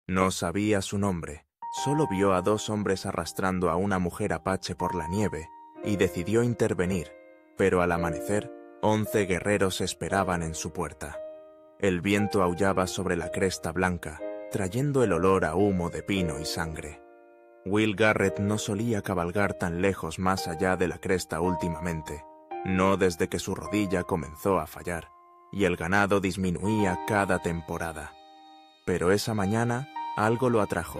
No sabía su nombre, solo vio a 2 hombres arrastrando a una mujer apache por la nieve y decidió intervenir, pero al amanecer, 11 guerreros esperaban en su puerta. El viento aullaba sobre la cresta blanca, trayendo el olor a humo de pino y sangre. Will Garrett no solía cabalgar tan lejos más allá de la cresta últimamente, no desde que su rodilla comenzó a fallar, y el ganado disminuía cada temporada. Pero esa mañana algo lo atrajo.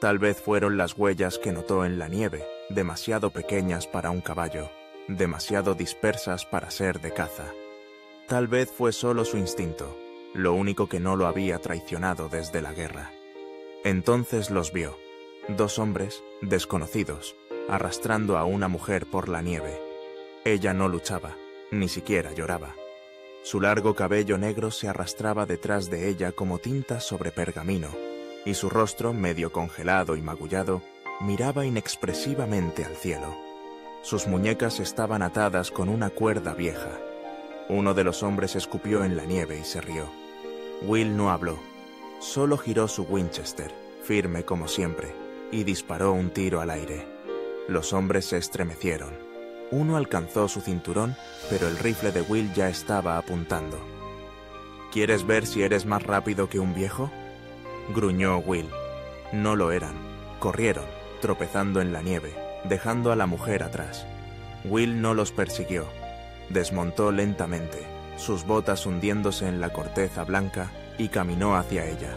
Tal vez fueron las huellas que notó en la nieve, demasiado pequeñas para un caballo, demasiado dispersas para ser de caza. Tal vez fue solo su instinto, lo único que no lo había traicionado desde la guerra. Entonces los vio, 2 hombres, desconocidos, arrastrando a una mujer por la nieve. Ella no luchaba, ni siquiera lloraba. Su largo cabello negro se arrastraba detrás de ella como tinta sobre pergamino, y su rostro, medio congelado y magullado, miraba inexpresivamente al cielo. Sus muñecas estaban atadas con una cuerda vieja. Uno de los hombres escupió en la nieve y se rió. Will no habló, solo giró su Winchester, firme como siempre, y disparó un tiro al aire. Los hombres se estremecieron. Uno alcanzó su cinturón, pero el rifle de Will ya estaba apuntando. ¿Quieres ver si eres más rápido que un viejo?, gruñó Will. No lo eran. Corrieron, tropezando en la nieve, dejando a la mujer atrás. Will no los persiguió. Desmontó lentamente, sus botas hundiéndose en la corteza blanca, y caminó hacia ella.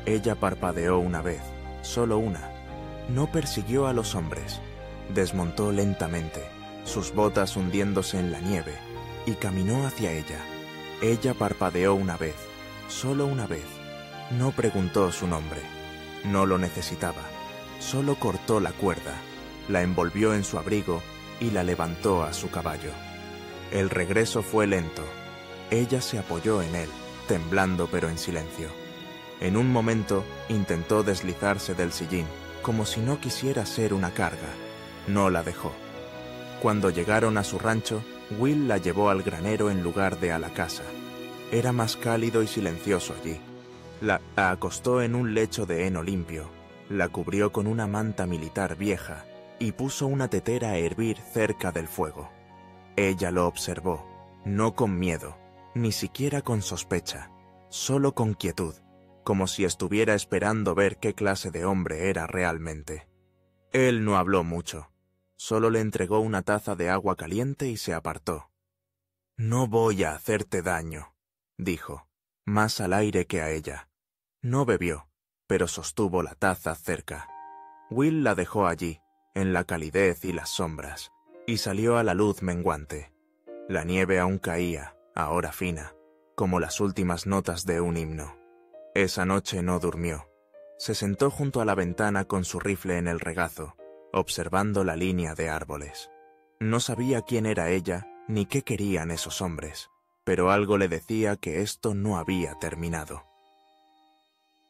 Ella parpadeó una vez, solo una. No persiguió a los hombres. Desmontó lentamente, sus botas hundiéndose en la nieve, y caminó hacia ella. Ella parpadeó una vez, solo una vez. No preguntó su nombre. No lo necesitaba. Solo cortó la cuerda, la envolvió en su abrigo y la levantó a su caballo. El regreso fue lento. Ella se apoyó en él, temblando pero en silencio. En un momento intentó deslizarse del sillín, como si no quisiera ser una carga. No la dejó. Cuando llegaron a su rancho, Will la llevó al granero en lugar de a la casa. Era más cálido y silencioso allí. La acostó en un lecho de heno limpio, la cubrió con una manta militar vieja y puso una tetera a hervir cerca del fuego. Ella lo observó, no con miedo, ni siquiera con sospecha, solo con quietud, como si estuviera esperando ver qué clase de hombre era realmente. Él no habló mucho, solo le entregó una taza de agua caliente y se apartó. «No voy a hacerte daño», dijo, más al aire que a ella. No bebió, pero sostuvo la taza cerca. Will la dejó allí, en la calidez y las sombras, y salió a la luz menguante. La nieve aún caía, ahora fina, como las últimas notas de un himno. Esa noche no durmió. Se sentó junto a la ventana con su rifle en el regazo, observando la línea de árboles. No sabía quién era ella, ni qué querían esos hombres, pero algo le decía que esto no había terminado.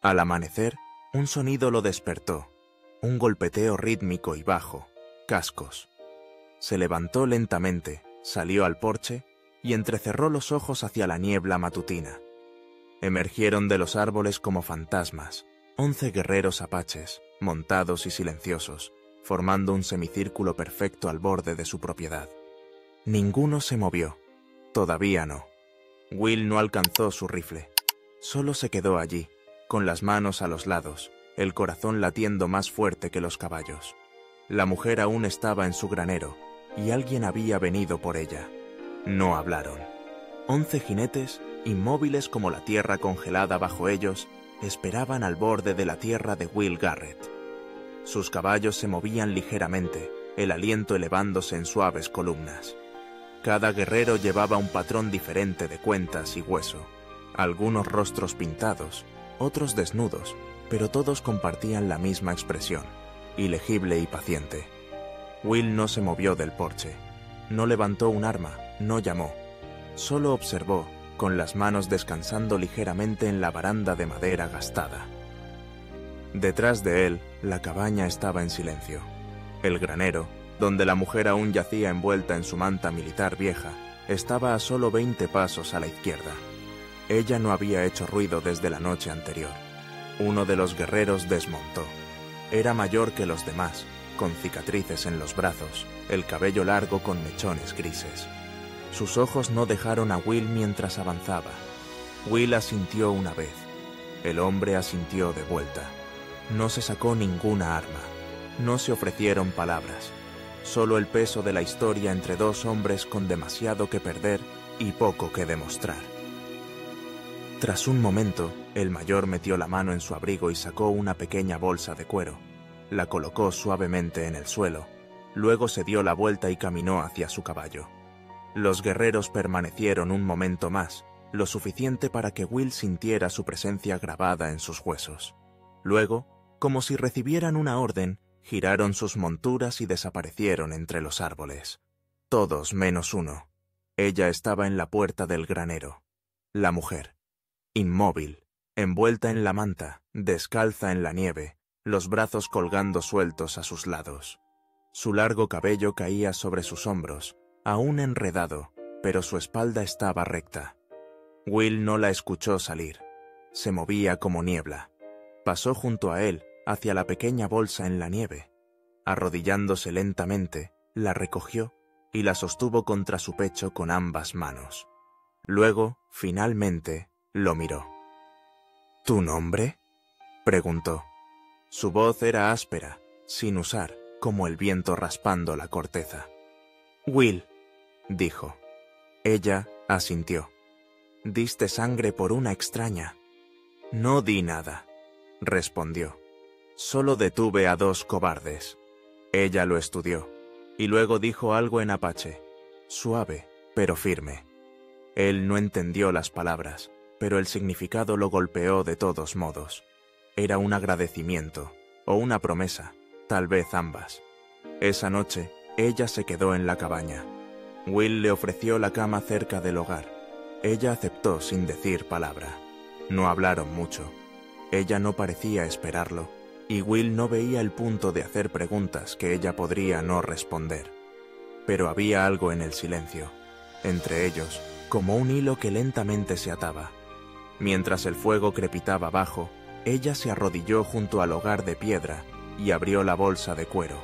Al amanecer, un sonido lo despertó, un golpeteo rítmico y bajo, cascos. Se levantó lentamente, salió al porche y entrecerró los ojos hacia la niebla matutina. Emergieron de los árboles como fantasmas, 11 guerreros apaches, montados y silenciosos, formando un semicírculo perfecto al borde de su propiedad. Ninguno se movió, todavía no. Will no alcanzó su rifle, solo se quedó allí, con las manos a los lados, el corazón latiendo más fuerte que los caballos. La mujer aún estaba en su granero, y alguien había venido por ella. No hablaron. 11 jinetes, inmóviles como la tierra congelada bajo ellos, esperaban al borde de la tierra de Will Garrett. Sus caballos se movían ligeramente, el aliento elevándose en suaves columnas. Cada guerrero llevaba un patrón diferente de cuentas y hueso, algunos rostros pintados, otros desnudos, pero todos compartían la misma expresión, ilegible y paciente. Will no se movió del porche, no levantó un arma, no llamó, solo observó, con las manos descansando ligeramente en la baranda de madera gastada. Detrás de él, la cabaña estaba en silencio. El granero, donde la mujer aún yacía envuelta en su manta militar vieja, estaba a solo 20 pasos a la izquierda. Ella no había hecho ruido desde la noche anterior. Uno de los guerreros desmontó. Era mayor que los demás, con cicatrices en los brazos, el cabello largo con mechones grises. Sus ojos no dejaron a Will mientras avanzaba. Will asintió una vez. El hombre asintió de vuelta. No se sacó ninguna arma. No se ofrecieron palabras. Solo el peso de la historia entre dos hombres con demasiado que perder y poco que demostrar. Tras un momento, el mayor metió la mano en su abrigo y sacó una pequeña bolsa de cuero. La colocó suavemente en el suelo. Luego se dio la vuelta y caminó hacia su caballo. Los guerreros permanecieron un momento más, lo suficiente para que Will sintiera su presencia grabada en sus huesos. Luego, como si recibieran una orden, giraron sus monturas y desaparecieron entre los árboles. Todos menos uno. Ella estaba en la puerta del granero. La mujer, inmóvil, envuelta en la manta, descalza en la nieve, los brazos colgando sueltos a sus lados. Su largo cabello caía sobre sus hombros, aún enredado, pero su espalda estaba recta. Will no la escuchó salir. Se movía como niebla. Pasó junto a él, hacia la pequeña bolsa en la nieve. Arrodillándose lentamente, la recogió y la sostuvo contra su pecho con ambas manos. Luego, finalmente, lo miró. ¿Tu nombre?, preguntó. Su voz era áspera, sin usar, como el viento raspando la corteza. Will, dijo. Ella asintió. Diste sangre por una extraña. No di nada, respondió. Solo detuve a dos cobardes. Ella lo estudió, y luego dijo algo en apache, suave, pero firme. Él no entendió las palabras, pero el significado lo golpeó de todos modos. Era un agradecimiento, o una promesa, tal vez ambas. Esa noche, ella se quedó en la cabaña. Will le ofreció la cama cerca del hogar. Ella aceptó sin decir palabra. No hablaron mucho. Ella no parecía esperarlo, y Will no veía el punto de hacer preguntas que ella podría no responder. Pero había algo en el silencio, entre ellos, como un hilo que lentamente se ataba. Mientras el fuego crepitaba abajo, ella se arrodilló junto al hogar de piedra y abrió la bolsa de cuero.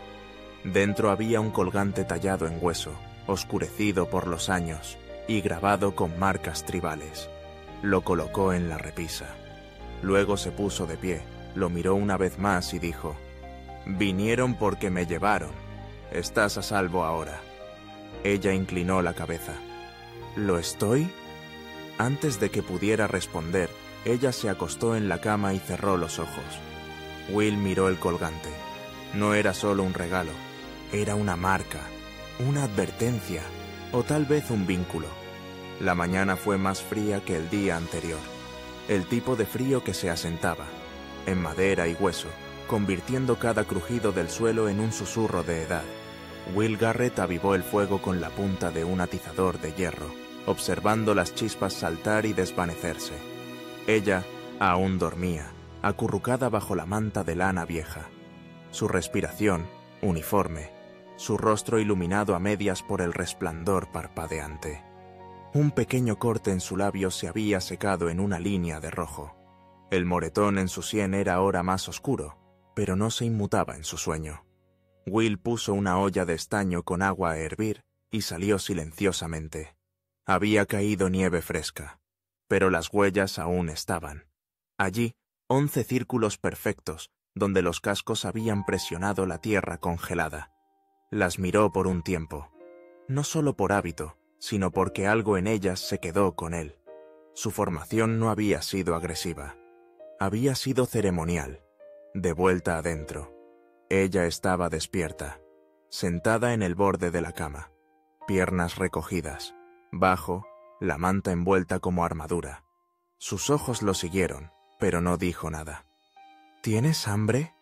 Dentro había un colgante tallado en hueso, oscurecido por los años y grabado con marcas tribales. Lo colocó en la repisa. Luego se puso de pie, lo miró una vez más y dijo: «Vinieron porque me llevaron. Estás a salvo ahora». Ella inclinó la cabeza. «¿Lo estoy?» Antes de que pudiera responder, ella se acostó en la cama y cerró los ojos. Will miró el colgante. No era solo un regalo, era una marca, una advertencia, o tal vez un vínculo. La mañana fue más fría que el día anterior. El tipo de frío que se asentaba, en madera y hueso, convirtiendo cada crujido del suelo en un susurro de edad. Will Garrett avivó el fuego con la punta de un atizador de hierro, observando las chispas saltar y desvanecerse. Ella aún dormía, acurrucada bajo la manta de lana vieja. Su respiración, uniforme, su rostro iluminado a medias por el resplandor parpadeante. Un pequeño corte en su labio se había secado en una línea de rojo. El moretón en su sien era ahora más oscuro, pero no se inmutaba en su sueño. Will puso una olla de estaño con agua a hervir y salió silenciosamente. Había caído nieve fresca, pero las huellas aún estaban. Allí, 11 círculos perfectos, donde los cascos habían presionado la tierra congelada. Las miró por un tiempo, no solo por hábito, sino porque algo en ellas se quedó con él. Su formación no había sido agresiva. Había sido ceremonial, de vuelta adentro. Ella estaba despierta, sentada en el borde de la cama, piernas recogidas, bajo, la manta envuelta como armadura. Sus ojos lo siguieron, pero no dijo nada. ¿Tienes hambre?,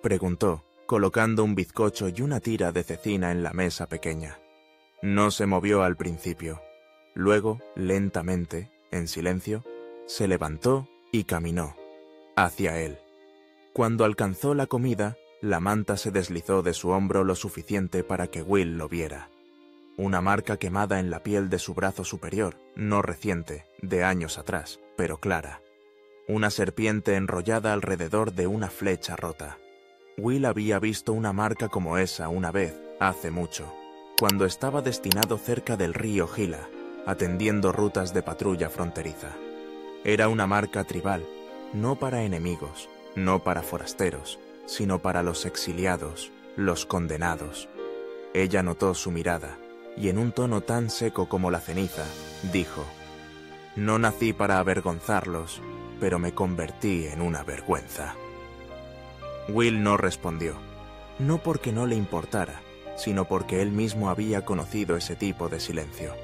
preguntó, colocando un bizcocho y una tira de cecina en la mesa pequeña. No se movió al principio. Luego, lentamente, en silencio, se levantó y caminó hacia él. Cuando alcanzó la comida, la manta se deslizó de su hombro lo suficiente para que Will lo viera. Una marca quemada en la piel de su brazo superior, no reciente, de años atrás, pero clara. una serpiente enrollada alrededor de una flecha rota. Will había visto una marca como esa una vez, hace mucho, cuando estaba destinado cerca del río Gila, atendiendo rutas de patrulla fronteriza. Era una marca tribal, no para enemigos, no para forasteros, sino para los exiliados, los condenados. Ella notó su mirada, y en un tono tan seco como la ceniza, dijo: «No nací para avergonzarlos, pero me convertí en una vergüenza». Will no respondió, no porque no le importara, sino porque él mismo había conocido ese tipo de silencio.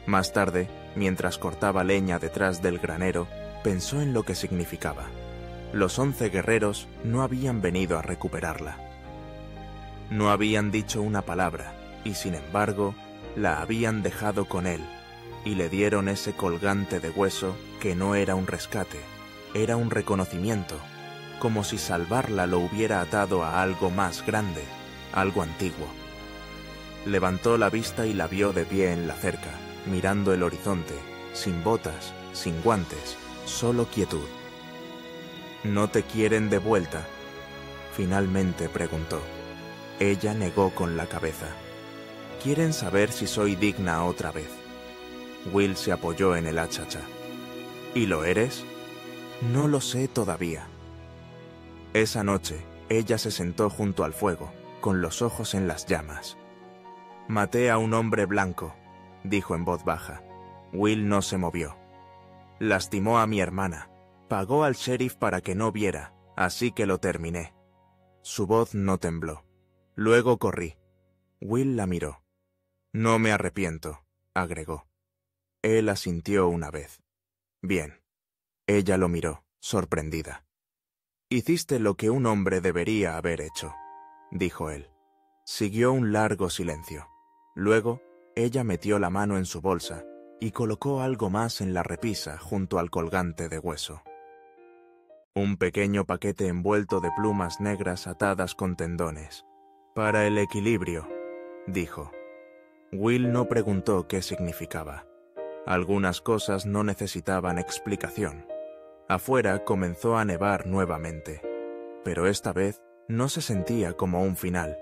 Más tarde, mientras cortaba leña detrás del granero, pensó en lo que significaba. Los 11 guerreros no habían venido a recuperarla. No habían dicho una palabra, y sin embargo, la habían dejado con él, y le dieron ese colgante de hueso que no era un rescate, era un reconocimiento, como si salvarla lo hubiera atado a algo más grande, algo antiguo. Levantó la vista y la vio de pie en la cerca, mirando el horizonte, sin botas, sin guantes, solo quietud. «¿No te quieren de vuelta?», finalmente preguntó. Ella negó con la cabeza. «Quieren saber si soy digna otra vez». Will se apoyó en el hachacha. «¿Y lo eres?». «No lo sé todavía». Esa noche, ella se sentó junto al fuego, con los ojos en las llamas. «Maté a un hombre blanco», dijo en voz baja. Will no se movió. «Lastimó a mi hermana. Pagó al sheriff para que no viera, así que lo terminé». Su voz no tembló. «Luego corrí». Will la miró. «No me arrepiento», agregó. Él asintió una vez. «Bien». Ella lo miró, sorprendida. «Hiciste lo que un hombre debería haber hecho», dijo él. Siguió un largo silencio. Luego, ella metió la mano en su bolsa y colocó algo más en la repisa junto al colgante de hueso. Un pequeño paquete envuelto de plumas negras atadas con tendones. «Para el equilibrio», dijo. Will no preguntó qué significaba. Algunas cosas no necesitaban explicación. Afuera comenzó a nevar nuevamente, pero esta vez no se sentía como un final.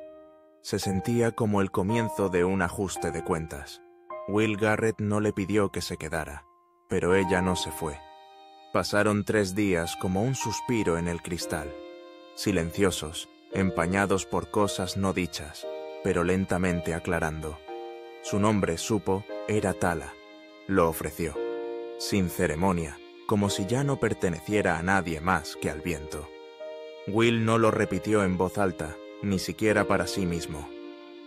Se sentía como el comienzo de un ajuste de cuentas. Will Garrett no le pidió que se quedara, pero ella no se fue. Pasaron 3 días como un suspiro en el cristal, silenciosos, empañados por cosas no dichas, pero lentamente aclarando. Su nombre, supo, era Tala. Lo ofreció, sin ceremonia, como si ya no perteneciera a nadie más que al viento. Will no lo repitió en voz alta, ni siquiera para sí mismo.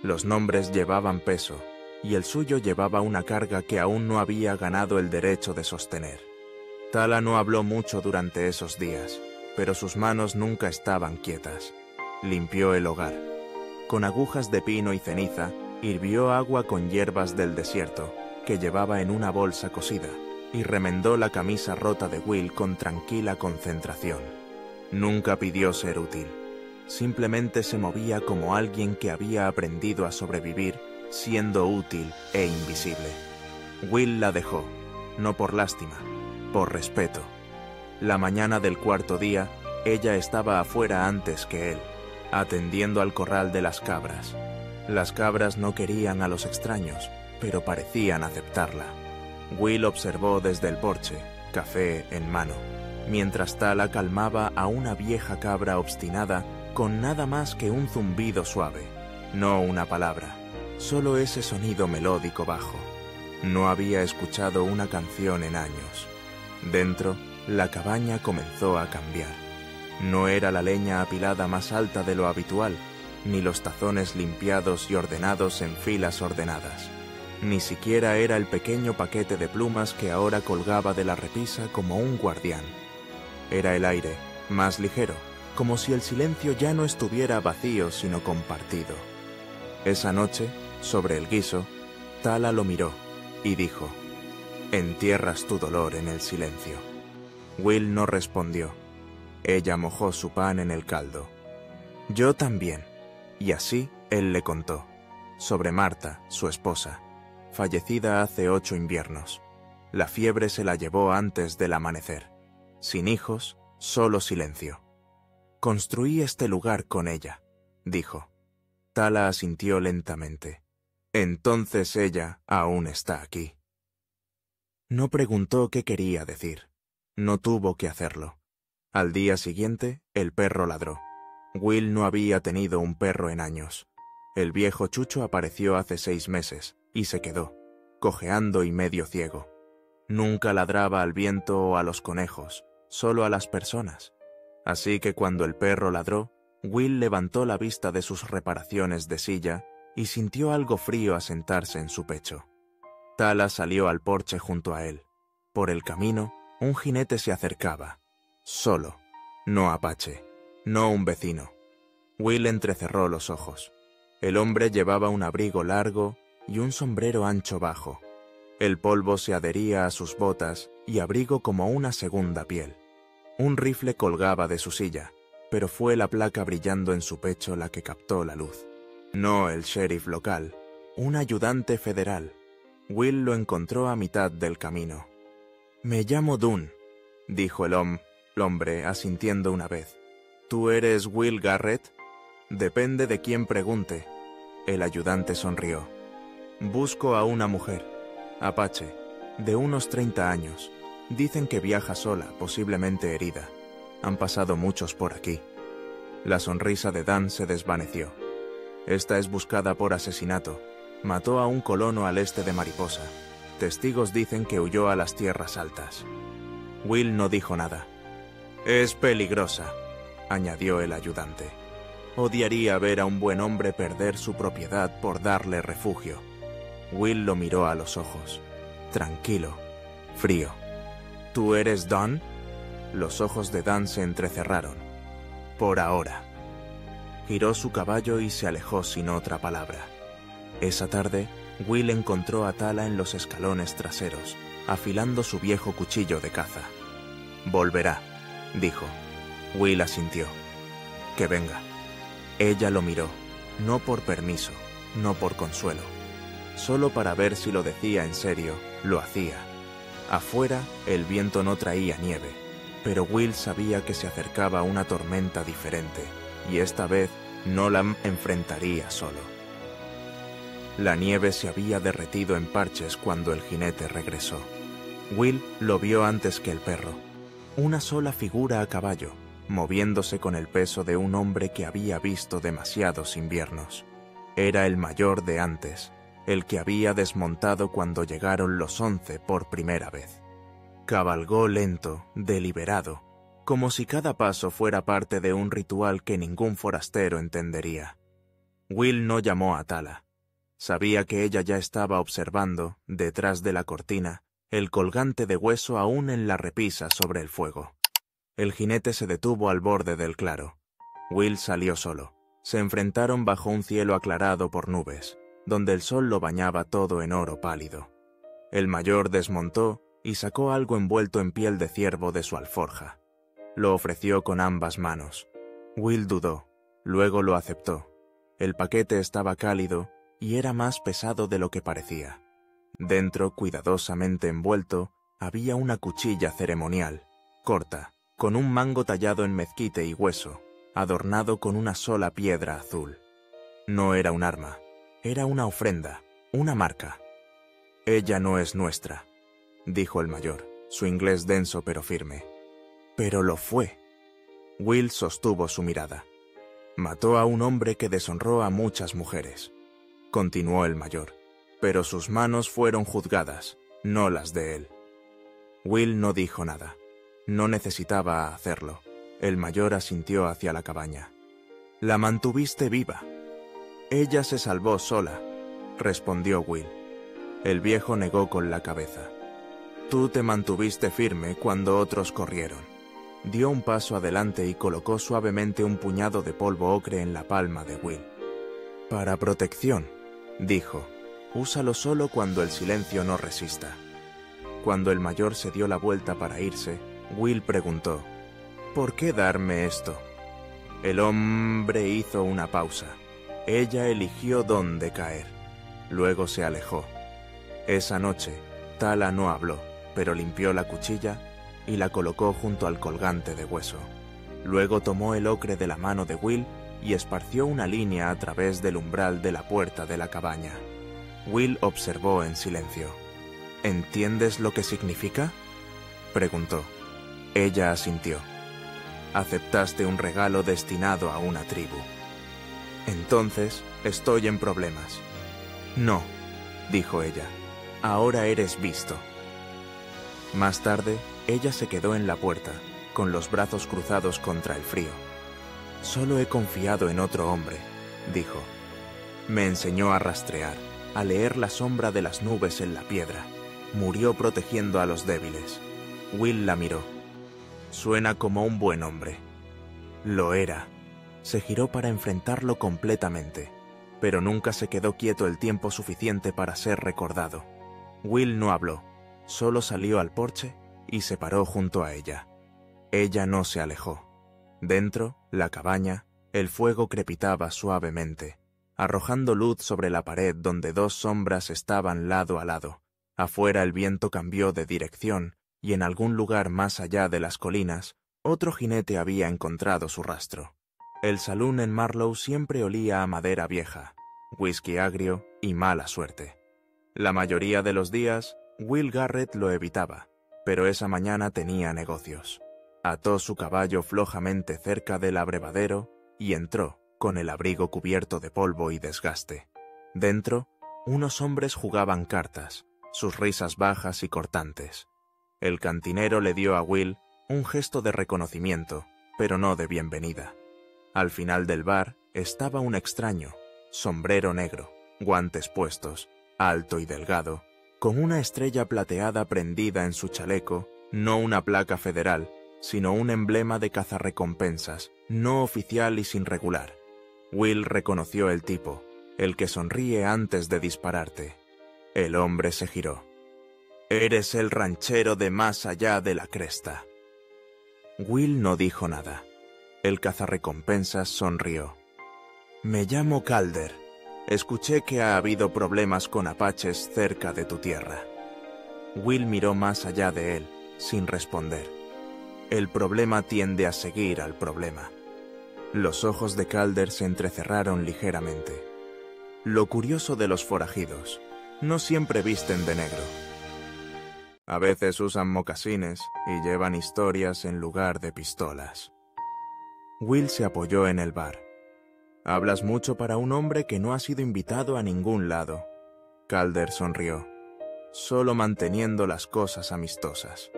Los nombres llevaban peso, y el suyo llevaba una carga que aún no había ganado el derecho de sostener. Tala no habló mucho durante esos días, pero sus manos nunca estaban quietas. Limpió el hogar. Con agujas de pino y ceniza, hirvió agua con hierbas del desierto, que llevaba en una bolsa cosida, y remendó la camisa rota de Will con tranquila concentración. Nunca pidió ser útil. Simplemente se movía como alguien que había aprendido a sobrevivir siendo útil e invisible. Will la dejó, no por lástima, por respeto. La mañana del 4.º día, ella estaba afuera antes que él, atendiendo al corral de las cabras. Las cabras no querían a los extraños, pero parecían aceptarla. Will observó desde el porche, café en mano, mientras Tala calmaba a una vieja cabra obstinada con nada más que un zumbido suave, no una palabra, solo ese sonido melódico bajo. No había escuchado una canción en años. Dentro, la cabaña comenzó a cambiar. No era la leña apilada más alta de lo habitual, ni los tazones limpiados y ordenados en filas ordenadas. Ni siquiera era el pequeño paquete de plumas que ahora colgaba de la repisa como un guardián. Era el aire, más ligero, como si el silencio ya no estuviera vacío sino compartido. Esa noche, sobre el guiso, Tala lo miró y dijo: «Entierras tu dolor en el silencio». Will no respondió. Ella mojó su pan en el caldo. «Yo también». Y así él le contó, sobre Marta, su esposa, fallecida hace 8 inviernos. La fiebre se la llevó antes del amanecer. sin hijos, solo silencio. Construí este lugar con ella, dijo. Tala asintió lentamente. Entonces ella aún está aquí. No preguntó qué quería decir. No tuvo que hacerlo. Al día siguiente, el perro ladró. Will no había tenido un perro en años. El viejo Chucho apareció hace 6 meses y se quedó, cojeando y medio ciego. Nunca ladraba al viento o a los conejos, solo a las personas. Así que cuando el perro ladró, Will levantó la vista de sus reparaciones de silla y sintió algo frío a sentarse en su pecho. Tala salió al porche junto a él. Por el camino, un jinete se acercaba. Solo, no Apache, no un vecino. Will entrecerró los ojos. El hombre llevaba un abrigo largo y un sombrero ancho bajo. El polvo se adhería a sus botas y abrigo como una segunda piel. Un rifle colgaba de su silla, pero fue la placa brillando en su pecho la que captó la luz. No el sheriff local, un ayudante federal. Will lo encontró a mitad del camino. «Me llamo Dunn», dijo el hombre asintiendo una vez. «¿Tú eres Will Garrett?» «Depende de quién pregunte». El ayudante sonrió. «Busco a una mujer, Apache, de unos 30 años. Dicen que viaja sola, posiblemente herida. Han pasado muchos por aquí». La sonrisa de Dan se desvaneció. «Esta es buscada por asesinato. Mató a un colono al este de Mariposa. Testigos dicen que huyó a las tierras altas». Will no dijo nada. «Es peligrosa», añadió el ayudante. «Odiaría ver a un buen hombre perder su propiedad por darle refugio». Will lo miró a los ojos. Tranquilo, frío. «¿Tú eres Dan?» Los ojos de Dan se entrecerraron. «Por ahora». Giró su caballo y se alejó sin otra palabra. Esa tarde, Will encontró a Tala en los escalones traseros, afilando su viejo cuchillo de caza. «Volverá», dijo. Will asintió. «Que venga». Ella lo miró, no por permiso, no por consuelo. Solo para ver si lo decía en serio, lo hacía. Afuera, el viento no traía nieve, pero Will sabía que se acercaba una tormenta diferente, y esta vez no la enfrentaría solo. La nieve se había derretido en parches cuando el jinete regresó. Will lo vio antes que el perro. Una sola figura a caballo, moviéndose con el peso de un hombre que había visto demasiados inviernos. Era el mayor de antes, el que había desmontado cuando llegaron los 11 por primera vez. Cabalgó lento, deliberado, como si cada paso fuera parte de un ritual que ningún forastero entendería. Will no llamó a Tala. Sabía que ella ya estaba observando, detrás de la cortina, el colgante de hueso aún en la repisa sobre el fuego. El jinete se detuvo al borde del claro. Will salió solo. Se enfrentaron bajo un cielo aclarado por nubes, donde el sol lo bañaba todo en oro pálido. El mayor desmontó y sacó algo envuelto en piel de ciervo de su alforja. Lo ofreció con ambas manos. Will dudó, luego lo aceptó. El paquete estaba cálido y era más pesado de lo que parecía. Dentro, cuidadosamente envuelto, había una cuchilla ceremonial, corta, con un mango tallado en mezquite y hueso, adornado con una sola piedra azul. No era un arma, era una ofrenda, una marca. «Ella no es nuestra», dijo el mayor, su inglés denso pero firme. «Pero lo fue». Will sostuvo su mirada. «Mató a un hombre que deshonró a muchas mujeres», continuó el mayor, «pero sus manos fueron juzgadas, no las de él». Will no dijo nada. No necesitaba hacerlo. El mayor asintió hacia la cabaña. «La mantuviste viva». «Ella se salvó sola», respondió Will. El viejo negó con la cabeza. «Tú te mantuviste firme cuando otros corrieron». Dio un paso adelante y colocó suavemente un puñado de polvo ocre en la palma de Will. «Para protección», dijo. «Úsalo solo cuando el silencio no resista». Cuando el mayor se dio la vuelta para irse, Will preguntó: «¿Por qué darme esto?». El hombre hizo una pausa. Ella eligió dónde caer. Luego se alejó. Esa noche, Tala no habló, pero limpió la cuchilla y la colocó junto al colgante de hueso. Luego tomó el ocre de la mano de Will y esparció una línea a través del umbral de la puerta de la cabaña. Will observó en silencio. ¿Entiendes lo que significa?, preguntó. Ella asintió. Aceptaste un regalo destinado a una tribu. Entonces, estoy en problemas. No, dijo ella. Ahora eres visto. Más tarde, ella se quedó en la puerta, con los brazos cruzados contra el frío. Solo he confiado en otro hombre, dijo. Me enseñó a rastrear, a leer la sombra de las nubes en la piedra. Murió protegiendo a los débiles. Will la miró. Suena como un buen hombre. Lo era. Se giró para enfrentarlo completamente, pero nunca se quedó quieto el tiempo suficiente para ser recordado. Will no habló, solo salió al porche y se paró junto a ella. Ella no se alejó. Dentro, la cabaña, el fuego crepitaba suavemente, arrojando luz sobre la pared donde dos sombras estaban lado a lado. Afuera el viento cambió de dirección y en algún lugar más allá de las colinas, otro jinete había encontrado su rastro. El salón en Marlow siempre olía a madera vieja, whisky agrio y mala suerte. La mayoría de los días, Will Garrett lo evitaba, pero esa mañana tenía negocios. Ató su caballo flojamente cerca del abrevadero y entró, con el abrigo cubierto de polvo y desgaste. Dentro, unos hombres jugaban cartas, sus risas bajas y cortantes. El cantinero le dio a Will un gesto de reconocimiento, pero no de bienvenida. Al final del bar estaba un extraño, sombrero negro, guantes puestos, alto y delgado, con una estrella plateada prendida en su chaleco, no una placa federal, sino un emblema de cazarrecompensas, no oficial y sin regular. Will reconoció el tipo, el que sonríe antes de dispararte. El hombre se giró. «Eres el ranchero de más allá de la cresta». Will no dijo nada. El cazarrecompensas sonrió. «Me llamo Calder. Escuché que ha habido problemas con apaches cerca de tu tierra». Will miró más allá de él, sin responder. El problema tiende a seguir al problema. Los ojos de Calder se entrecerraron ligeramente. Lo curioso de los forajidos, no siempre visten de negro. A veces usan mocasines y llevan historias en lugar de pistolas. Will se apoyó en el bar. «Hablas mucho para un hombre que no ha sido invitado a ningún lado». Calder sonrió, solo manteniendo las cosas amistosas.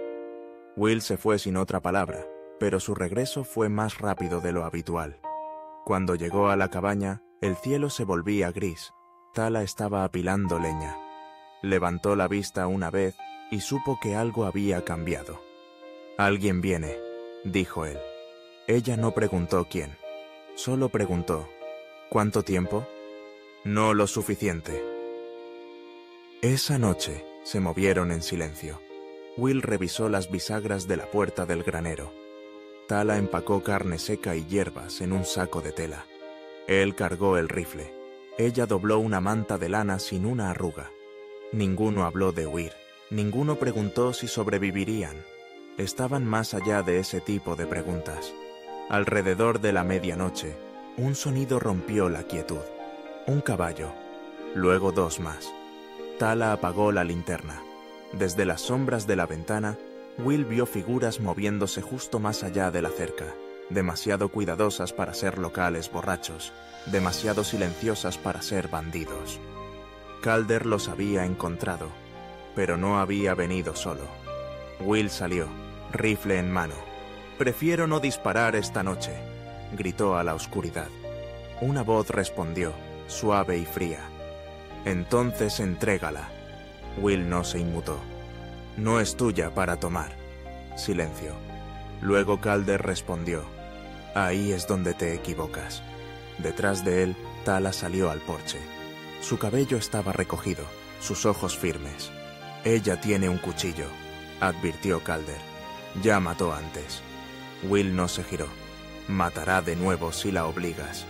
Will se fue sin otra palabra, pero su regreso fue más rápido de lo habitual. Cuando llegó a la cabaña, el cielo se volvía gris. Tala estaba apilando leña. Levantó la vista una vez y supo que algo había cambiado. «Alguien viene», dijo él. Ella no preguntó quién, solo preguntó, «¿Cuánto tiempo?» «No lo suficiente». Esa noche se movieron en silencio. Will revisó las bisagras de la puerta del granero. Tala empacó carne seca y hierbas en un saco de tela. Él cargó el rifle. Ella dobló una manta de lana sin una arruga. Ninguno habló de huir. Ninguno preguntó si sobrevivirían. Estaban más allá de ese tipo de preguntas. Alrededor de la medianoche, un sonido rompió la quietud. Un caballo. Luego dos más. Tala apagó la linterna. Desde las sombras de la ventana, Will vio figuras moviéndose justo más allá de la cerca, demasiado cuidadosas para ser locales borrachos, demasiado silenciosas para ser bandidos. Calder los había encontrado, pero no había venido solo. Will salió, rifle en mano. «Prefiero no disparar esta noche», gritó a la oscuridad. Una voz respondió, suave y fría. «Entonces entrégala». Will no se inmutó. «No es tuya para tomar». Silencio. Luego Calder respondió, «Ahí es donde te equivocas». Detrás de él, Tala salió al porche. Su cabello estaba recogido, sus ojos firmes. «Ella tiene un cuchillo», advirtió Calder. «Ya mató antes». Will no se giró. «Matará de nuevo si la obligas».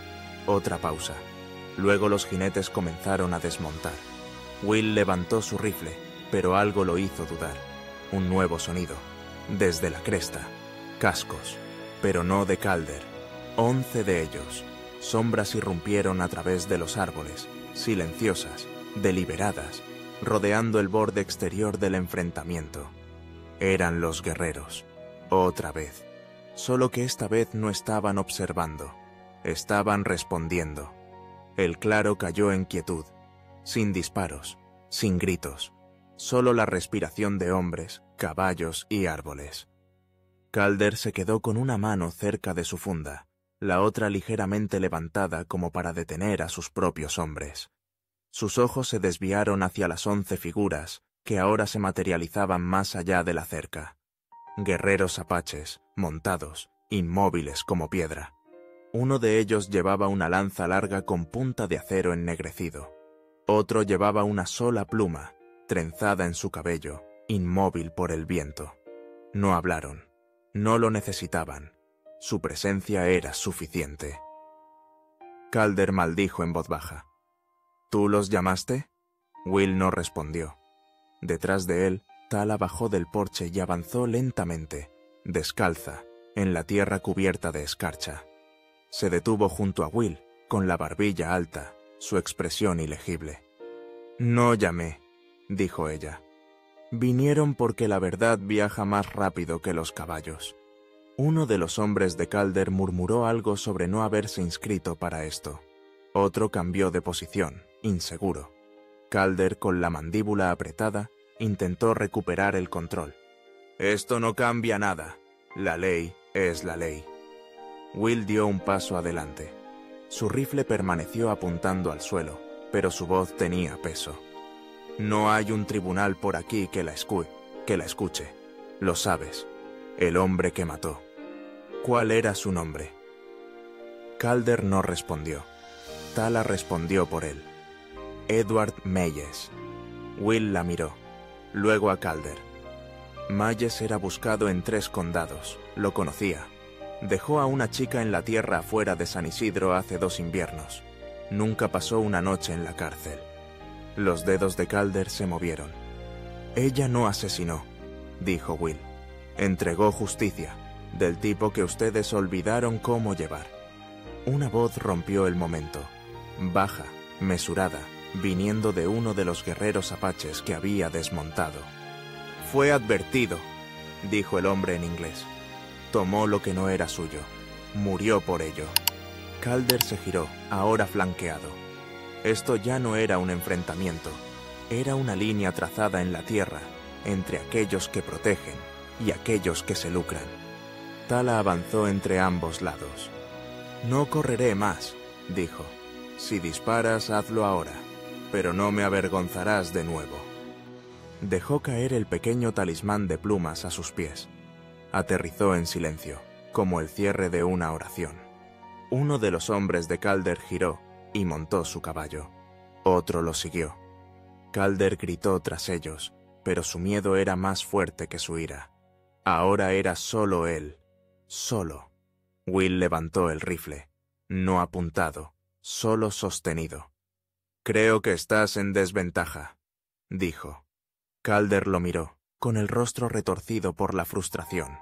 Otra pausa. Luego los jinetes comenzaron a desmontar. Will levantó su rifle, pero algo lo hizo dudar. Un nuevo sonido. desde la cresta, cascos, pero no de Calder. 11 de ellos. Sombras irrumpieron a través de los árboles, silenciosas, deliberadas, rodeando el borde exterior del enfrentamiento. Eran los guerreros. Otra vez. Solo que esta vez no estaban observando. Estaban respondiendo. El claro cayó en quietud, sin disparos, sin gritos, solo la respiración de hombres, caballos y árboles. Calder se quedó con una mano cerca de su funda, la otra ligeramente levantada como para detener a sus propios hombres. Sus ojos se desviaron hacia las 11 figuras que ahora se materializaban más allá de la cerca. Guerreros apaches, montados, inmóviles como piedra. Uno de ellos llevaba una lanza larga con punta de acero ennegrecido. Otro llevaba una sola pluma, trenzada en su cabello, inmóvil por el viento. No hablaron. No lo necesitaban. Su presencia era suficiente. Calder maldijo en voz baja. ¿Tú los llamaste? Will no respondió. Detrás de él, Tala bajó del porche y avanzó lentamente, descalza, en la tierra cubierta de escarcha. Se detuvo junto a Will, con la barbilla alta, su expresión ilegible. «No llamé», dijo ella. «Vinieron porque la verdad viaja más rápido que los caballos». Uno de los hombres de Calder murmuró algo sobre no haberse inscrito para esto. Otro cambió de posición, inseguro. Calder, con la mandíbula apretada, intentó recuperar el control. «Esto no cambia nada. La ley es la ley». Will dio un paso adelante. Su rifle permaneció apuntando al suelo, pero su voz tenía peso. «No hay un tribunal por aquí que la escuche. Lo sabes. El hombre que mató». «¿Cuál era su nombre?» Calder no respondió. Tala respondió por él. «Edward Meyes». Will la miró, luego a Calder. Meyes era buscado en 3 condados, lo conocía. Dejó a una chica en la tierra afuera de San Isidro hace 2 inviernos. Nunca pasó una noche en la cárcel. Los dedos de Calder se movieron. «Ella no asesinó», dijo Will. «Entregó justicia, del tipo que ustedes olvidaron cómo llevar». Una voz rompió el momento, baja, mesurada, viniendo de uno de los guerreros apaches que había desmontado. «Fue advertido», dijo el hombre en inglés. «Tomó lo que no era suyo. Murió por ello». Calder se giró, ahora flanqueado. Esto ya no era un enfrentamiento. Era una línea trazada en la tierra, entre aquellos que protegen y aquellos que se lucran. Tala avanzó entre ambos lados. «No correré más», dijo. «Si disparas, hazlo ahora, pero no me avergonzarás de nuevo». Dejó caer el pequeño talismán de plumas a sus pies. Aterrizó en silencio, como el cierre de una oración. Uno de los hombres de Calder giró y montó su caballo. Otro lo siguió. Calder gritó tras ellos, pero su miedo era más fuerte que su ira. Ahora era solo él, solo. Will levantó el rifle, no apuntado, solo sostenido. «Creo que estás en desventaja», dijo. Calder lo miró, con el rostro retorcido por la frustración.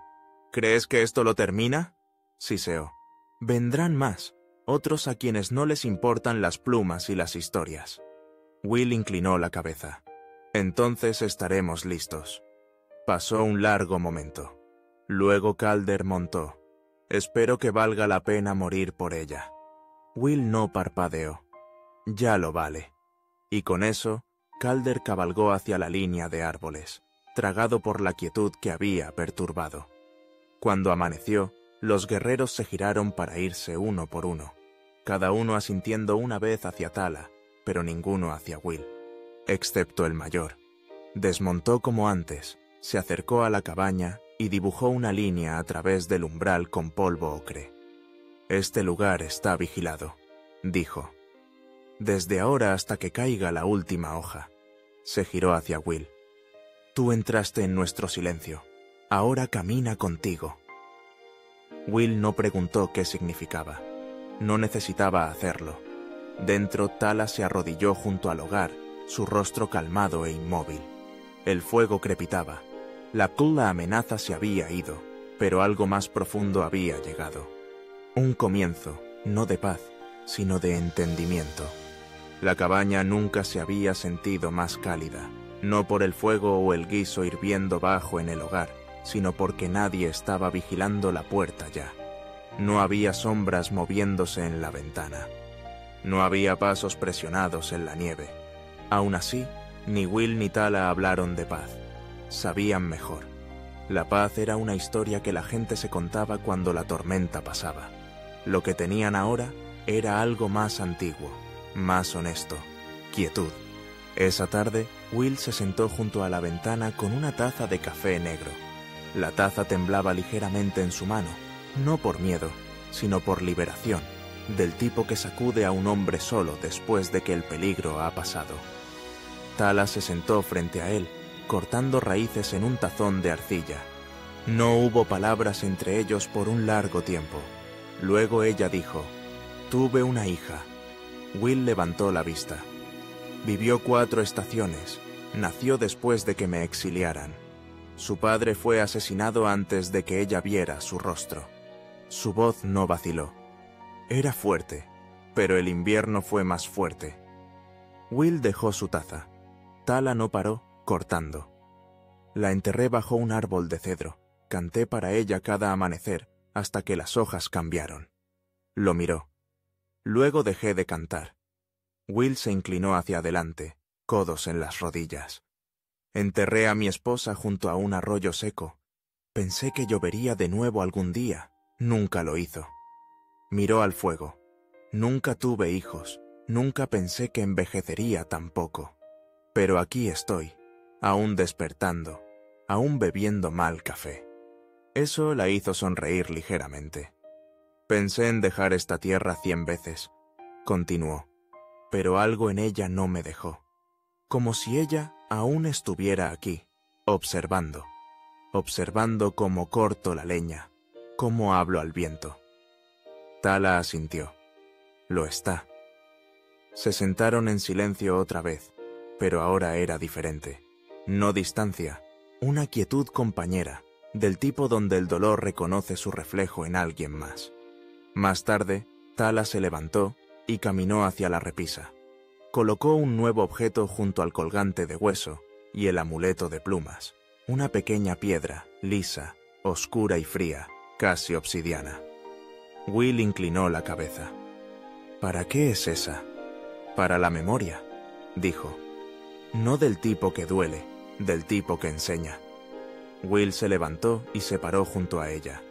«¿Crees que esto lo termina?», siseó. «Vendrán más, otros a quienes no les importan las plumas y las historias». Will inclinó la cabeza. «Entonces estaremos listos». Pasó un largo momento. Luego Calder montó. «Espero que valga la pena morir por ella». Will no parpadeó. «Ya lo vale». Y con eso, Calder cabalgó hacia la línea de árboles, tragado por la quietud que había perturbado. Cuando amaneció, los guerreros se giraron para irse uno por uno, cada uno asintiendo una vez hacia Tala, pero ninguno hacia Will, excepto el mayor. Desmontó como antes, se acercó a la cabaña y dibujó una línea a través del umbral con polvo ocre. «Este lugar está vigilado», dijo. «Desde ahora hasta que caiga la última hoja». Se giró hacia Will. «Tú entraste en nuestro silencio. Ahora camina contigo». Will no preguntó qué significaba. No necesitaba hacerlo. Dentro, Tala se arrodilló junto al hogar, su rostro calmado e inmóvil. El fuego crepitaba. La amenaza se había ido, pero algo más profundo había llegado. Un comienzo, no de paz, sino de entendimiento. La cabaña nunca se había sentido más cálida, no por el fuego o el guiso hirviendo bajo en el hogar, sino porque nadie estaba vigilando la puerta ya. No había sombras moviéndose en la ventana. No había pasos presionados en la nieve. Aún así, ni Will ni Tala hablaron de paz. Sabían mejor. La paz era una historia que la gente se contaba cuando la tormenta pasaba. Lo que tenían ahora era algo más antiguo, más honesto, quietud. Esa tarde, Will se sentó junto a la ventana con una taza de café negro. La taza temblaba ligeramente en su mano, no por miedo, sino por liberación, del tipo que sacude a un hombre solo después de que el peligro ha pasado. Tala se sentó frente a él, cortando raíces en un tazón de arcilla. No hubo palabras entre ellos por un largo tiempo. Luego ella dijo: «Tuve una hija». Will levantó la vista. Vivió 4 estaciones. Nació después de que me exiliaran. Su padre fue asesinado antes de que ella viera su rostro. Su voz no vaciló. Era fuerte, pero el invierno fue más fuerte. Will dejó su taza. Tala no paró, cortando. La enterré bajo un árbol de cedro. Canté para ella cada amanecer hasta que las hojas cambiaron. Lo miró. Luego dejé de cantar. Will se inclinó hacia adelante, codos en las rodillas. Enterré a mi esposa junto a un arroyo seco. Pensé que llovería de nuevo algún día. Nunca lo hizo. Miró al fuego. Nunca tuve hijos. Nunca pensé que envejecería tampoco. Pero aquí estoy, aún despertando, aún bebiendo mal café. Eso la hizo sonreír ligeramente. Pensé en dejar esta tierra 100 veces, continuó, pero algo en ella no me dejó. Como si ella aún estuviera aquí, observando cómo corto la leña, cómo hablo al viento. Tala asintió. Lo está. Se sentaron en silencio otra vez, pero ahora era diferente. No distancia, una quietud compañera, del tipo donde el dolor reconoce su reflejo en alguien más. Más tarde, Tala se levantó y caminó hacia la repisa. Colocó un nuevo objeto junto al colgante de hueso y el amuleto de plumas, una pequeña piedra, lisa, oscura y fría, casi obsidiana. Will inclinó la cabeza. «¿Para qué es esa?» «Para la memoria», dijo. «No del tipo que duele, del tipo que enseña». Will se levantó y se paró junto a ella.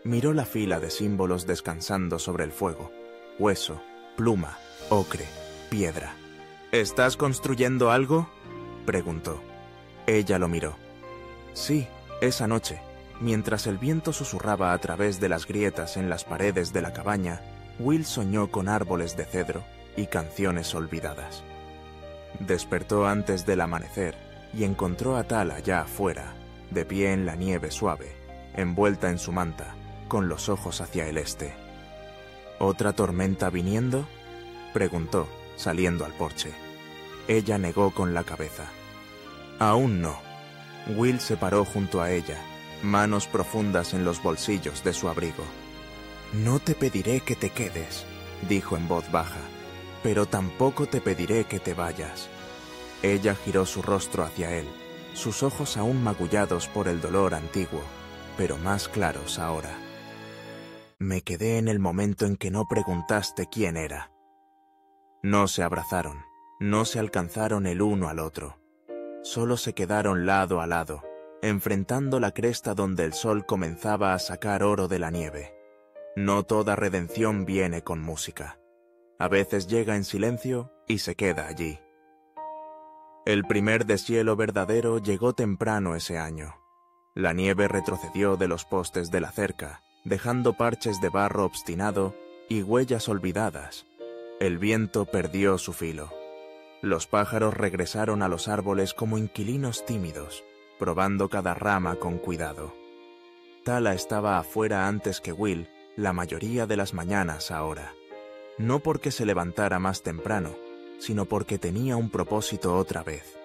Miró la fila de símbolos descansando sobre el fuego. Hueso, pluma, ocre, piedra. «¿Estás construyendo algo?», preguntó. Ella lo miró. «Sí, esa noche, mientras el viento susurraba a través de las grietas en las paredes de la cabaña, Will soñó con árboles de cedro y canciones olvidadas. Despertó antes del amanecer y encontró a Tala ya afuera, de pie en la nieve suave, envuelta en su manta, con los ojos hacia el este. «¿Otra tormenta viniendo?», preguntó, saliendo al porche. Ella negó con la cabeza. «Aún no». Will se paró junto a ella, manos profundas en los bolsillos de su abrigo. «No te pediré que te quedes», dijo en voz baja, «pero tampoco te pediré que te vayas». Ella giró su rostro hacia él, sus ojos aún magullados por el dolor antiguo, pero más claros ahora. «Me quedé en el momento en que no preguntaste quién era». No se abrazaron, no se alcanzaron el uno al otro. Solo se quedaron lado a lado, enfrentando la cresta donde el sol comenzaba a sacar oro de la nieve. No toda redención viene con música. A veces llega en silencio y se queda allí. El primer deshielo verdadero llegó temprano ese año. La nieve retrocedió de los postes de la cerca, dejando parches de barro obstinado y huellas olvidadas. El viento perdió su filo. Los pájaros regresaron a los árboles como inquilinos tímidos, probando cada rama con cuidado. Tala estaba afuera antes que Will la mayoría de las mañanas ahora. No porque se levantara más temprano, sino porque tenía un propósito otra vez.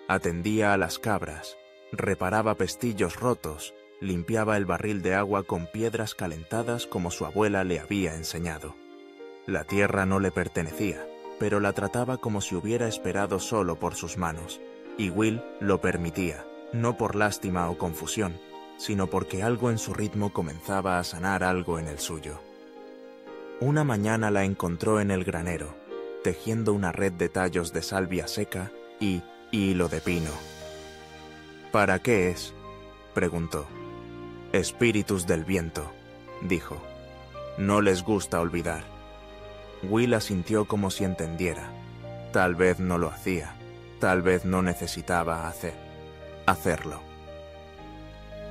Atendía a las cabras, reparaba pestillos rotos, limpiaba el barril de agua con piedras calentadas como su abuela le había enseñado. La tierra no le pertenecía, pero la trataba como si hubiera esperado solo por sus manos, y Will lo permitía, no por lástima o confusión, sino porque algo en su ritmo comenzaba a sanar algo en el suyo. Una mañana la encontró en el granero, tejiendo una red de tallos de salvia seca y hilo de pino. ¿Para qué es?, preguntó. Espíritus del viento, dijo. No les gusta olvidar. Will asintió como si entendiera. Tal vez no lo hacía, tal vez no necesitaba hacerlo.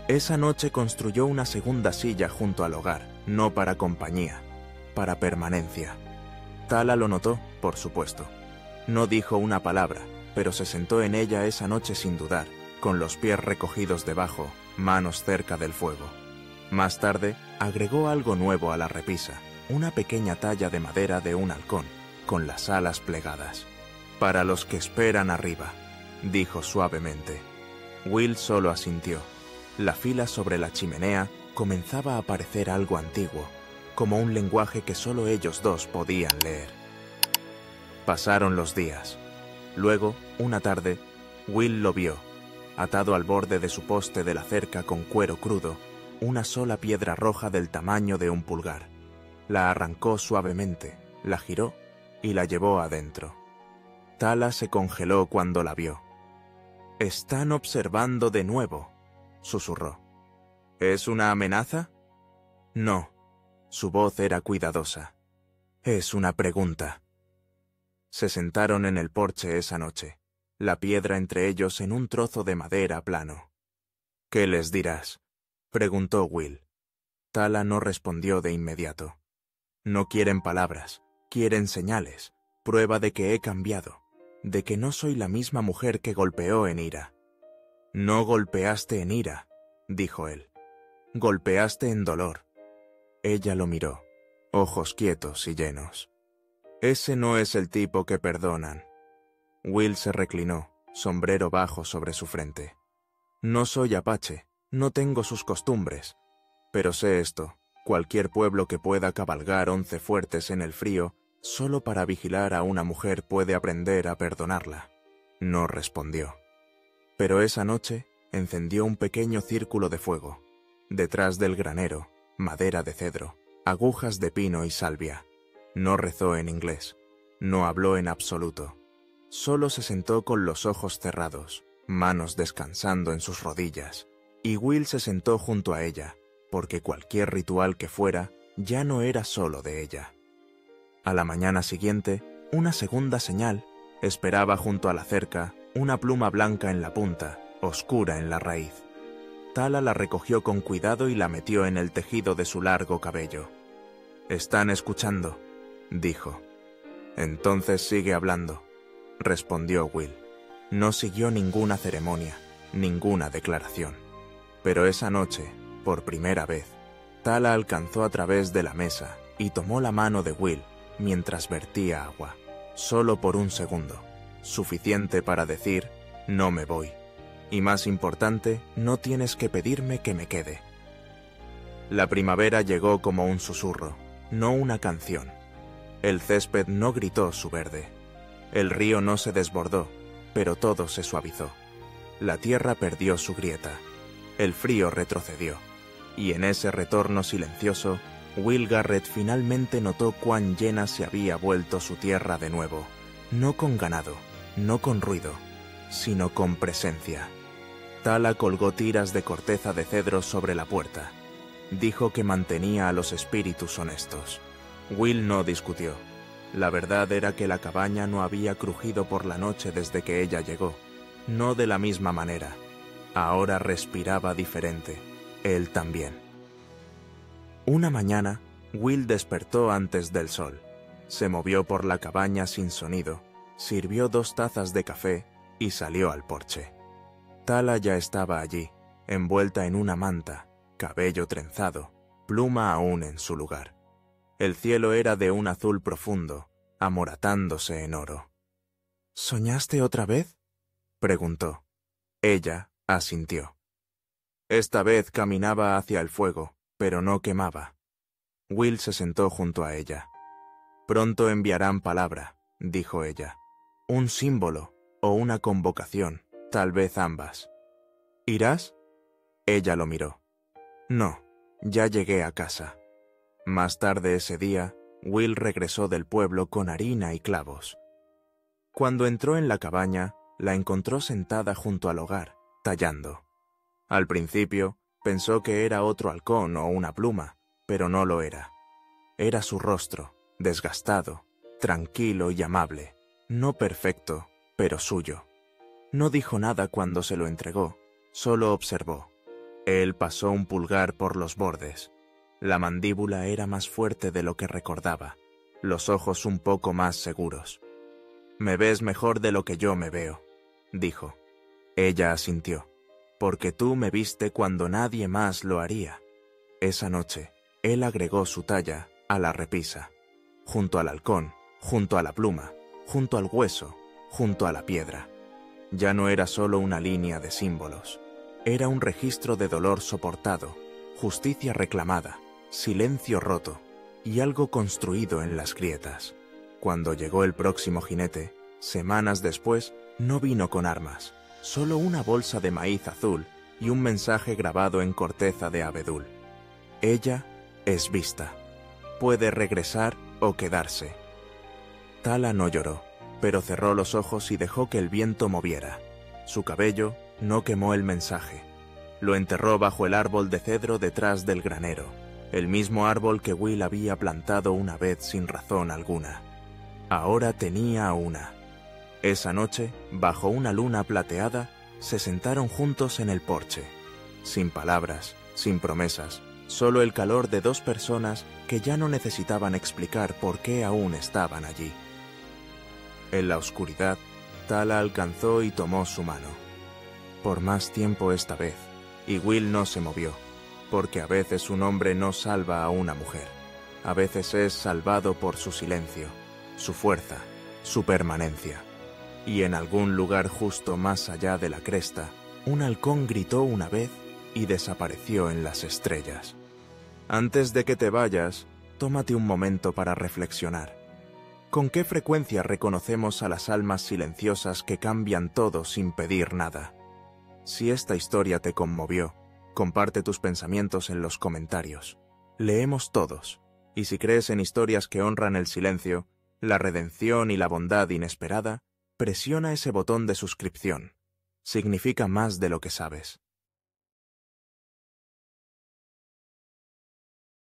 Esa noche construyó una segunda silla junto al hogar, no para compañía, para permanencia. Tala lo notó, por supuesto. No dijo una palabra, pero se sentó en ella esa noche sin dudar, con los pies recogidos debajo, manos cerca del fuego. Más tarde, agregó algo nuevo a la repisa, una pequeña talla de madera de un halcón, con las alas plegadas. «Para los que esperan arriba», dijo suavemente. Will solo asintió. La fila sobre la chimenea comenzaba a parecer algo antiguo, como un lenguaje que solo ellos dos podían leer. Pasaron los días. Luego, una tarde, Will lo vio, atado al borde de su poste de la cerca con cuero crudo, una sola piedra roja del tamaño de un pulgar. La arrancó suavemente, la giró y la llevó adentro. Tala se congeló cuando la vio. «Están observando de nuevo», susurró. «¿Es una amenaza?» «No». Su voz era cuidadosa. «Es una pregunta». Se sentaron en el porche esa noche, la piedra entre ellos en un trozo de madera plano. «¿Qué les dirás?», preguntó Will. Tala no respondió de inmediato. «No quieren palabras, quieren señales, prueba de que he cambiado, de que no soy la misma mujer que golpeó en ira». «No golpeaste en ira», dijo él. «Golpeaste en dolor». Ella lo miró, ojos quietos y llenos. «Ese no es el tipo que perdonan». Will se reclinó, sombrero bajo sobre su frente. «No soy apache, no tengo sus costumbres, pero sé esto, cualquier pueblo que pueda cabalgar 11 fuertes en el frío, solo para vigilar a una mujer puede aprender a perdonarla». No respondió. Pero esa noche encendió un pequeño círculo de fuego. Detrás del granero, madera de cedro, agujas de pino y salvia. No rezó en inglés, no habló en absoluto. Solo se sentó con los ojos cerrados, manos descansando en sus rodillas, y Will se sentó junto a ella, porque cualquier ritual que fuera ya no era solo de ella. A la mañana siguiente, una segunda señal esperaba junto a la cerca, una pluma blanca en la punta, oscura en la raíz. Tala la recogió con cuidado y la metió en el tejido de su largo cabello. «Están escuchando», dijo. «Entonces sigue hablando», respondió Will. No siguió ninguna ceremonia, ninguna declaración. Pero esa noche, por primera vez, Tala alcanzó a través de la mesa y tomó la mano de Will mientras vertía agua, solo por un segundo, suficiente para decir: «No me voy. Y más importante, no tienes que pedirme que me quede». La primavera llegó como un susurro, no una canción. El césped no gritó su verde. El río no se desbordó, pero todo se suavizó. La tierra perdió su grieta. El frío retrocedió. Y en ese retorno silencioso, Will Garrett finalmente notó cuán llena se había vuelto su tierra de nuevo. No con ganado, no con ruido, sino con presencia. Tala colgó tiras de corteza de cedro sobre la puerta. Dijo que mantenía a los espíritus honestos. Will no discutió. La verdad era que la cabaña no había crujido por la noche desde que ella llegó. No de la misma manera. Ahora respiraba diferente. Él también. Una mañana, Will despertó antes del sol. Se movió por la cabaña sin sonido, sirvió 2 tazas de café y salió al porche. Tala ya estaba allí, envuelta en una manta, cabello trenzado, pluma aún en su lugar. El cielo era de un azul profundo, amoratándose en oro. «¿Soñaste otra vez?», preguntó. Ella, Asintió. Esta vez caminaba hacia el fuego, pero no quemaba. Will se sentó junto a ella. Pronto enviarán palabra, dijo ella. Un símbolo o una convocación, tal vez ambas. ¿Irás? Ella lo miró. No, ya llegué a casa. Más tarde ese día, Will regresó del pueblo con harina y clavos. Cuando entró en la cabaña, la encontró sentada junto al hogar, tallando. Al principio, pensó que era otro halcón o una pluma, pero no lo era. Era su rostro, desgastado, tranquilo y amable, no perfecto, pero suyo. No dijo nada cuando se lo entregó, solo observó. Él pasó un pulgar por los bordes. La mandíbula era más fuerte de lo que recordaba, los ojos un poco más seguros. «Me ves mejor de lo que yo me veo», dijo. Ella asintió. «Porque tú me viste cuando nadie más lo haría». Esa noche, él agregó su talla a la repisa, junto al halcón, junto a la pluma, junto al hueso, junto a la piedra. Ya no era solo una línea de símbolos. Era un registro de dolor soportado, justicia reclamada, silencio roto y algo construido en las grietas. Cuando llegó el próximo jinete, semanas después, no vino con armas, solo una bolsa de maíz azul y un mensaje grabado en corteza de abedul. Ella es vista. Puede regresar o quedarse. Tala no lloró, pero cerró los ojos y dejó que el viento moviera. Su cabello no quemó el mensaje. Lo enterró bajo el árbol de cedro detrás del granero, el mismo árbol que Will había plantado una vez sin razón alguna. Ahora tenía una. Esa noche, bajo una luna plateada, se sentaron juntos en el porche. Sin palabras, sin promesas, solo el calor de dos personas que ya no necesitaban explicar por qué aún estaban allí. En la oscuridad, Tala alcanzó y tomó su mano. Por más tiempo esta vez, y Will no se movió, porque a veces un hombre no salva a una mujer. A veces es salvado por su silencio, su fuerza, su permanencia. Y en algún lugar justo más allá de la cresta, un halcón gritó una vez y desapareció en las estrellas. Antes de que te vayas, tómate un momento para reflexionar. ¿Con qué frecuencia reconocemos a las almas silenciosas que cambian todo sin pedir nada? Si esta historia te conmovió, comparte tus pensamientos en los comentarios. Leemos todos, y si crees en historias que honran el silencio, la redención y la bondad inesperada, presiona ese botón de suscripción. Significa más de lo que sabes.